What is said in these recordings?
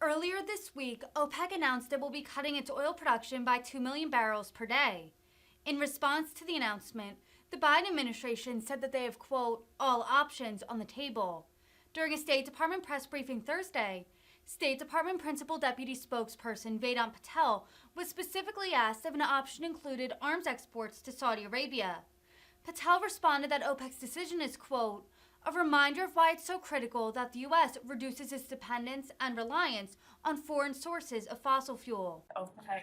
Earlier this week, OPEC announced it will be cutting its oil production by 2 million barrels per day. In response to the announcement, the Biden administration said that they have, quote, all options on the table. During a State Department press briefing Thursday, State Department Principal Deputy Spokesperson Vedant Patel was specifically asked if an option included arms exports to Saudi Arabia. Patel responded that OPEC's decision is, quote, a reminder of why it's so critical that the U.S. reduces its dependence and reliance on foreign sources of fossil fuel. OPEC,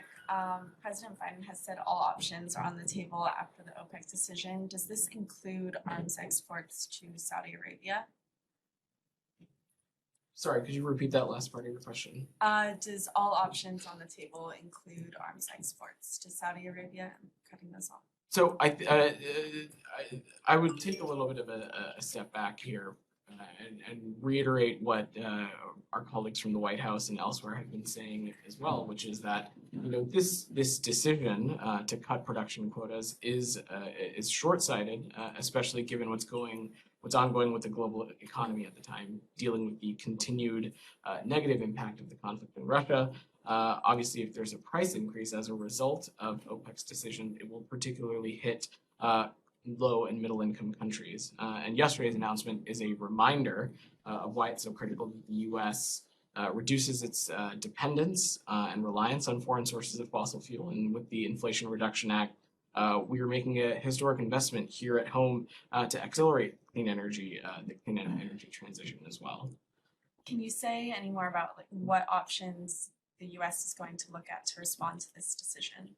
President Biden has said all options are on the table after the OPEC decision. Does this include arms exports to Saudi Arabia? Sorry, could you repeat that last part of your question? Does all options on the table include arms exports to Saudi Arabia and cutting those off? So I would take a little bit of a step back here and reiterate what our colleagues from the White House and elsewhere have been saying as well, which is that this decision to cut production quotas is short-sighted, especially given what's ongoing with the global economy at the time, dealing with the continued negative impact of the conflict in Russia. Obviously, if there's a price increase as a result of OPEC's decision, it will particularly hit low and middle income countries. And yesterday's announcement is a reminder of why it's so critical that the U.S. Reduces its dependence and reliance on foreign sources of fossil fuel. And with the Inflation Reduction Act, we are making a historic investment here at home to accelerate clean energy, the clean energy transition as well. Can you say any more about what options the U.S. is going to look at to respond to this decision?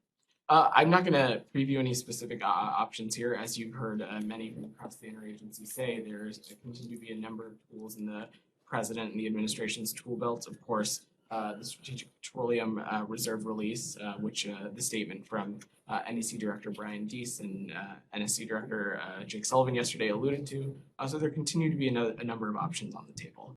I'm not going to preview any specific options here. As you've heard many from across the interagency say, there's continue to be a number of tools in the president and the administration's tool belt. Of course, the Strategic Petroleum Reserve release, which the statement from NEC Director Brian Deese and NSC Director Jake Sullivan yesterday alluded to. So there continue to be a number of options on the table.